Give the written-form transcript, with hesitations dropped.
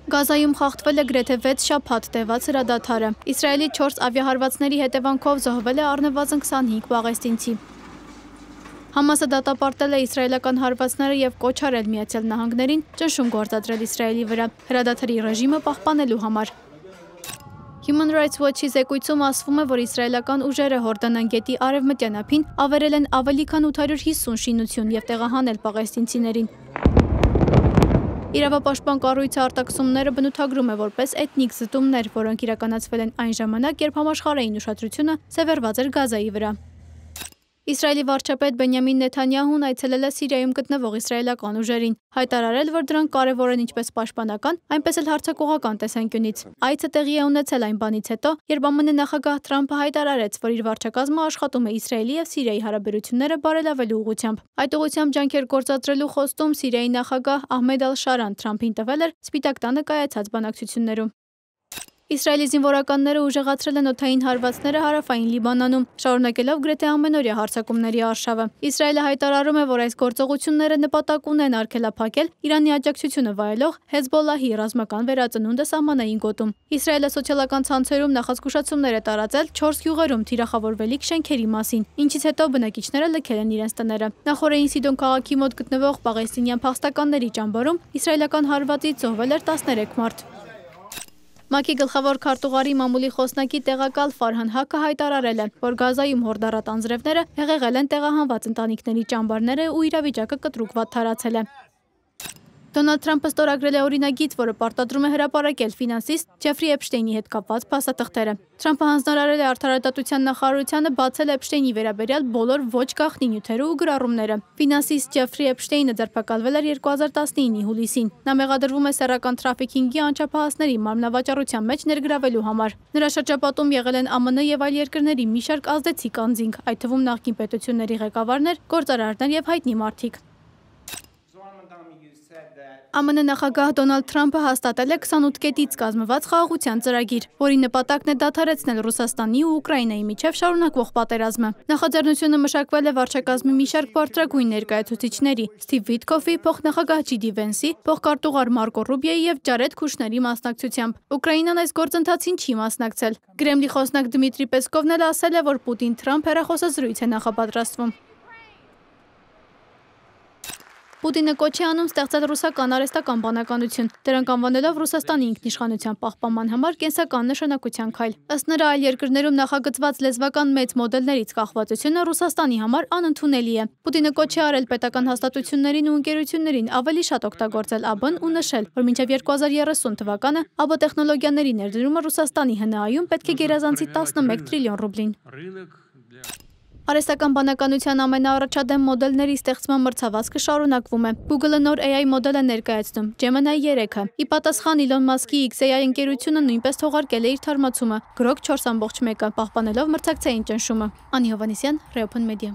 Գազայում խախտվել է գրեթե 6 շաբաթ տևած հրադադարը։ Իսրայելի 4 ավիահարվածների հետևանքով զոհվել է առնվազն 25 պաղեստինցի։ Համասը դատապարտել է իսրայելական հարվածները եւ կոչ արել Միացյալ Նահանգներին ճնշում գործադրել Իսրայելի վրա հրադադարի ռեժիմը պահպանելու համար։ Human Rights Watch-ի զեկույցում ասվում է, որ իսրայելական ուժերը Հորդանան գետի արևմտյան ափին ավերել են ավելի քան 850 շինություն եւ տեղահանել պաղեստինցիներին։ Իրավապաշտպան կառույցը արտաքսումները բնութագրում է որպես էթնիկ զտումներ, որոնք իրականացվել են այն ժամանակ, երբ համաշխարհային ուշադրությունը սևեռված էր Գազայի վրա։ Իսրայելի վարչապետ Բենյամին Նեթանյահուն այցելել է Սիրիայում գտնվող իսրայելական ուժերին, հայտարարել, որ դրանք կարևոր են ինչպես պաշտպանական, այնպես էլ հարձակողական տեսանկյունից։ Այցը տեղի է ունեցել այն բանից հետո, երբ ԱՄՆ նախագահ Թրամփը հայտարարեց, որ իր վարչակազմը աշխատում է Իսրայելի եւ Սիրիայի հարաբերությունները բարելավելու ուղղությամբ։ Այդ ուղղությամբ ջանքեր գործադրելու խոստում Սիրիայի նախագահ Ահմեդ Ալ-Շարան Թրամփին տվել էր Սպիտակ տանը կայացած բանակցություններում։ Իսրայելի զինվորականները ուժեղացրել են օդային հարվածները հարավային Լիբանանում, շարունակելով գրեթե ամենօրյա հարձակումների արշավը։ Իսրայելը հայտարարում է, որ այս գործողությունները նպատակ ունեն արգելափակել Իրանի աջակցությունը վայելող Հեզբոլլահի ռազմական վերածնունդը սահմանային գոտում։ Իսրայելը սոցիալական ցանցերում նախազգուշացումներ է տարածել 4 գյուղերում թիրախավորվելիք շենքերի մասին, ինչից հետո բնակիչները լքել են իրենց տները։ Նախորդին Սիդոն քաղաքի մոտ գտնվող պաղեստինյան փախստականների ճամբարում իսրայելական հարվածից զոհվել էր 13 մարդ։ ՄԱԿ-ի գլխավոր քարտուղարի մամուլի խոսնակի տեղակալ Ֆարհան Հակը հայտարարել է, որ Գազայում հորդառատ անձրևները հեղեղել են տեղահանված ընտանիքների ճամբարները ու իրավիճակը կտրուկ վատթարացել է։ Դոնալդ Թրամփը ստորագրել է օրինագիծ, որը պարտադրում է հրապարակել ֆինանսիստ Ջեֆրի Էփշտեյնի հետ կապված փաստաթղթերը։ Թրամփը հանձնարարել է Արդարադատության նախարարությանը բացել Էփշտեյնի վերաբերյալ բոլոր ոչ գաղտնի նյութերը ու գրառումները։ Ֆինանսիստ Ջեֆրի Էփշտեյնը ձերբակալվել էր 2019-ի հուլիսին։ Նա մեղադրվում է սեռական թրաֆիքինգի անչափահասների մարմնավաճառության մեջ ներգրավելու համար։ Նրա շրջապատում եղել են ԱՄՆ եւ այլ երկրների մի շարք ազդեցիկ անձինք, այդ թվում նախկին պետությունների ղեկավարներ, գործարարներ եւ հայտնի մարդիկ։ ԱՄՆ նախագահ Դոնալդ Թրամփը հաստատել է 28 կետից կազմված խաղաղության ծրագիր, որի նպատակն է դադարեցնել Ռուսաստանի ու Ուկրաինայի միջև շարունակվող պատերազմը։ Նախաձեռնությունը մշակվել է վարչակազմի մի շարք բարձրագույն ներկայացուցիչների՝ Սթիվ Վիթքոֆի, փոխնախագահ Ջի Դի Վենսի, փոխկարտուղար Մարկո Ռուբիոյի եւ Ջարեդ Քուշների մասնակցությամբ։ Ուկրաինան այս գործընթացին չի մասնակցել։ Կրեմլի խոսնակ Դմիտրի Պեսկովն էլ ասել է, որ Պուտին-Թրամփ հեռախոսազրույց է նախապատրաստվում։ Պուտինը կոչ է անում ստեղծել ռուսական արհեստական բանականություն, դրանք անվանելով Ռուսաստանի ինքնիշխանության պահպանման համար կենսական նշանակության քայլ։ Ըստ նրա, այլ երկրներում նախագծված լեզվական մեծ մոդելներից կախվածությունը Ռուսաստանի համար անընդունելի է։ Պուտինը կոչ է արել պետական հաստատություններին ու ընկերություններին ավելի շատ օգտագործել ԱԲ-ն ու նշել, որ մինչև 2030 թվականը ԱԲ տեխնոլոգիաների ներդրումը Ռուսաստանի ՀՆԱ-ում պետք է գերազանցի 11 տրիլիոն ռուբլին։ Արհեստական բանականության ամենաառաջադեմ մոդելների ստեղծման մրցավազքը շարունակվում է։ Google-ը նոր AI մոդել է ներկայացնում՝ Gemini 3-ը։ Ի պատասխան Elon Musk-ի XAI ընկերությունը նույնպես թողարկել է իր թարմացումը Grok 4.1-ը, պահպանելով մրցակցային ճնշումը։ Անի Հովհաննիսյան, Reopen Media։